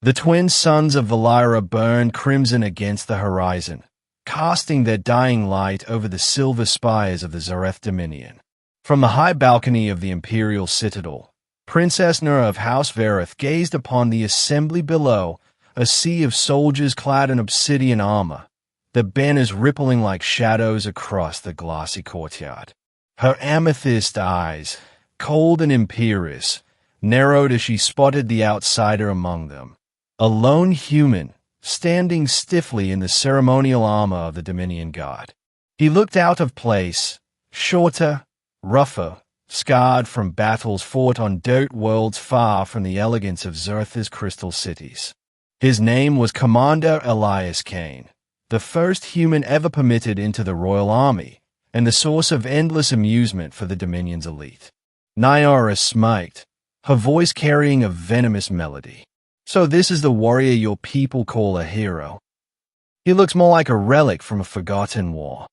The twin suns of Nyara burned crimson against the horizon, casting their dying light over the silver spires of the Vareth dominion. From the high balcony of the imperial citadel, Princess Nyara of House Vareth gazed upon the assembly below, a sea of soldiers clad in obsidian armor, the banners rippling like shadows across the glassy courtyard. Her amethyst eyes, cold and imperious, narrowed as she spotted the outsider among them, a lone human, standing stiffly in the ceremonial armor of the Dominion Guard. He looked out of place, shorter, rougher, scarred from battles fought on dirt worlds far from the elegance of Zerth's crystal cities. His name was Commander Elias Kane, the first human ever permitted into the Royal Army, and the source of endless amusement for the Dominion's elite. Nyara smiled, her voice carrying a venomous melody. So this is the warrior your people call a hero. He looks more like a relic from a forgotten war.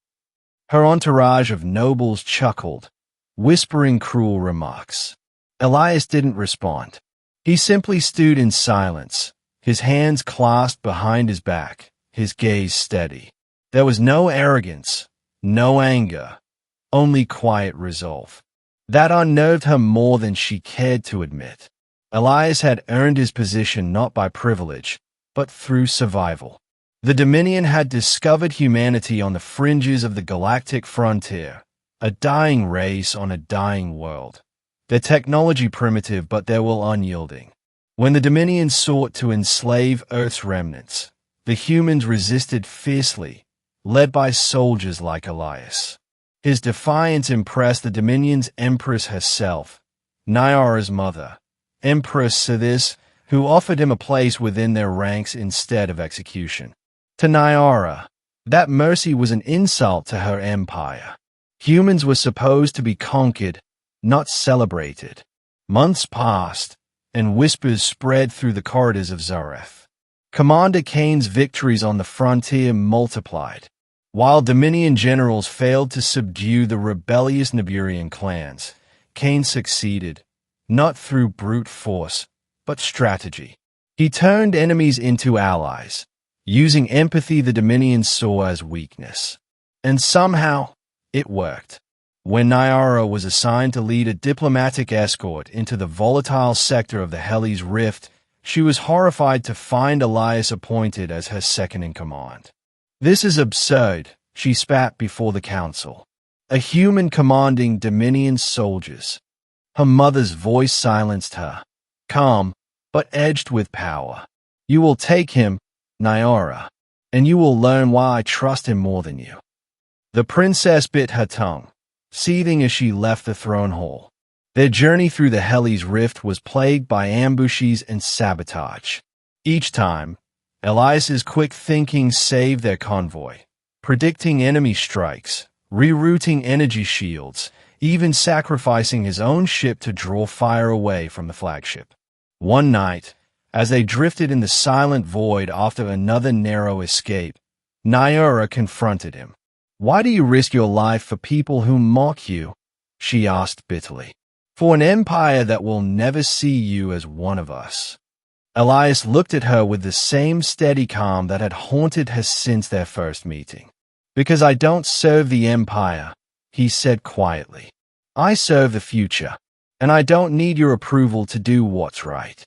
Her entourage of nobles chuckled, whispering cruel remarks. Elias didn't respond. He simply stood in silence, his hands clasped behind his back, his gaze steady. There was no arrogance, no anger, only quiet resolve. That unnerved her more than she cared to admit. Elias had earned his position not by privilege, but through survival. The Dominion had discovered humanity on the fringes of the galactic frontier, a dying race on a dying world. Their technology primitive, but their will unyielding. When the Dominion sought to enslave Earth's remnants, the humans resisted fiercely, led by soldiers like Elias. His defiance impressed the Dominion's Empress herself, Nyara's mother, Empress Sithis, who offered him a place within their ranks instead of execution. To Nyara, that mercy was an insult to her empire. Humans were supposed to be conquered, not celebrated. Months passed, and whispers spread through the corridors of Vareth. Commander Kane's victories on the frontier multiplied. While Dominion generals failed to subdue the rebellious Niburian clans, Kane succeeded, not through brute force, but strategy. He turned enemies into allies, using empathy the Dominion saw as weakness. And somehow, it worked. When Nyara was assigned to lead a diplomatic escort into the volatile sector of the Helli's Rift, she was horrified to find Elias appointed as her second-in-command. "This is absurd," she spat before the council. "A human commanding Dominion soldiers." Her mother's voice silenced her, calm, but edged with power. "You will take him, Nyara, and you will learn why I trust him more than you." The princess bit her tongue, seething as she left the throne hall. Their journey through the Helli's Rift was plagued by ambushes and sabotage. Each time, Elias's quick thinking saved their convoy, predicting enemy strikes, rerouting energy shields, even sacrificing his own ship to draw fire away from the flagship. One night, as they drifted in the silent void after another narrow escape, Nyara confronted him. "Why do you risk your life for people who mock you?" she asked bitterly. "For an empire that will never see you as one of us." Elias looked at her with the same steady calm that had haunted her since their first meeting. "Because I don't serve the empire," he said quietly. "I serve the future, and I don't need your approval to do what's right."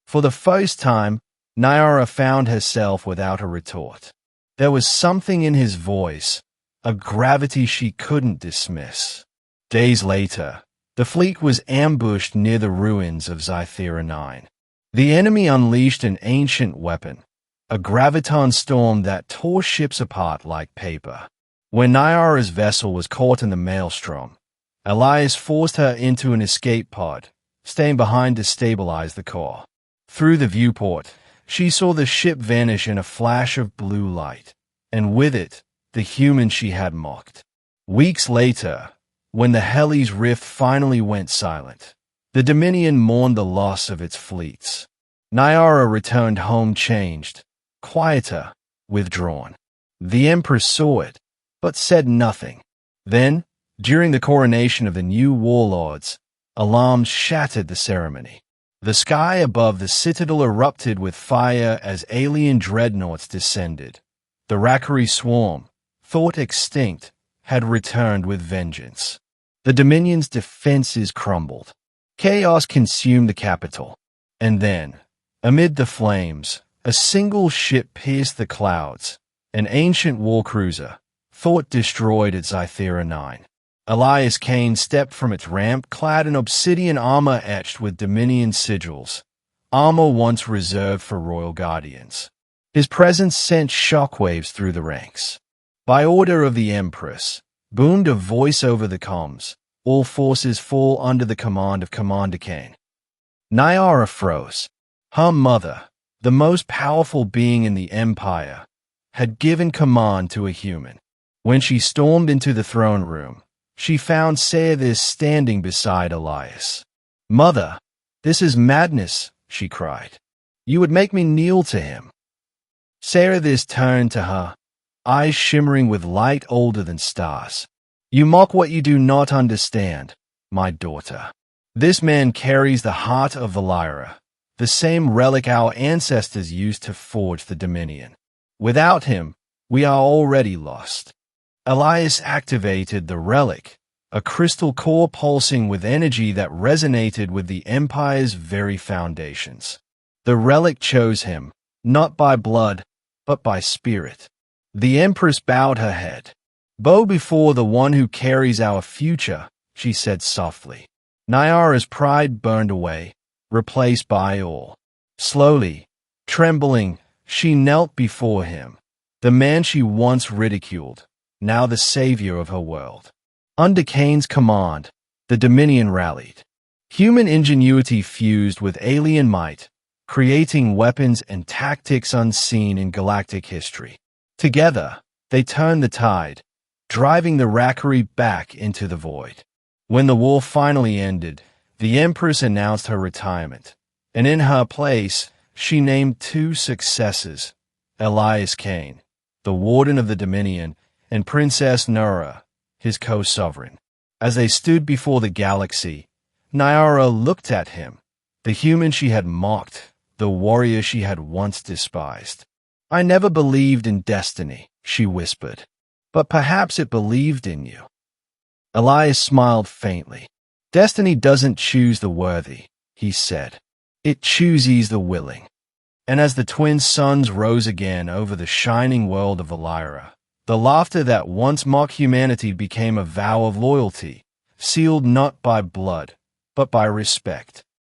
For the first time, Nyara found herself without a retort. There was something in his voice, a gravity she couldn't dismiss. Days later, the fleet was ambushed near the ruins of Zythera 9. The enemy unleashed an ancient weapon, a graviton storm that tore ships apart like paper. When Nyara's vessel was caught in the maelstrom, Elias forced her into an escape pod, staying behind to stabilize the core. Through the viewport, she saw the ship vanish in a flash of blue light, and with it, the human she had mocked. Weeks later, when the Helli's Rift finally went silent, the Dominion mourned the loss of its fleets. Nyara returned home changed, quieter, withdrawn. The Empress saw it, but said nothing. Then, during the coronation of the new warlords, alarms shattered the ceremony. The sky above the citadel erupted with fire as alien dreadnoughts descended. The Rakari swarm, thought extinct, had returned with vengeance. The Dominion's defenses crumbled. Chaos consumed the capital. And then, amid the flames, a single ship pierced the clouds. An ancient warcruiser, thought destroyed at Zythera 9. Elias Kane stepped from its ramp clad in obsidian armor etched with Dominion sigils, armor once reserved for royal guardians. His presence sent shockwaves through the ranks. By order of the Empress, boomed a voice over the comms. All forces fall under the command of Commander Kane. Nyara froze. Her mother, the most powerful being in the Empire, had given command to a human. When she stormed into the throne room, she found Vareth standing beside Elias. "Mother, this is madness," she cried. "You would make me kneel to him." Vareth turned to her, eyes shimmering with light older than stars. "You mock what you do not understand, my daughter. This man carries the heart of Valyra, the same relic our ancestors used to forge the Dominion. Without him, we are already lost." Elias activated the relic, a crystal core pulsing with energy that resonated with the Empire's very foundations. The relic chose him, not by blood, but by spirit. The Empress bowed her head. "Bow before the one who carries our future," she said softly. Nyara's pride burned away, replaced by awe. Slowly, trembling, she knelt before him, the man she once ridiculed, now the savior of her world. Under Kane's command, the Dominion rallied. Human ingenuity fused with alien might, creating weapons and tactics unseen in galactic history. Together, they turned the tide, driving the Rakari back into the void. When the war finally ended, the Empress announced her retirement, and in her place, she named two successors, Elias Kane, the Warden of the Dominion, and Princess Nyara, his co-sovereign. As they stood before the galaxy, Nyara looked at him, the human she had mocked, the warrior she had once despised. "I never believed in destiny," she whispered, "but perhaps it believed in you." Elias smiled faintly. "Destiny doesn't choose the worthy," he said. "It chooses the willing." And as the twin suns rose again over the shining world of Valyra, the laughter that once mocked humanity became a vow of loyalty, sealed not by blood, but by respect.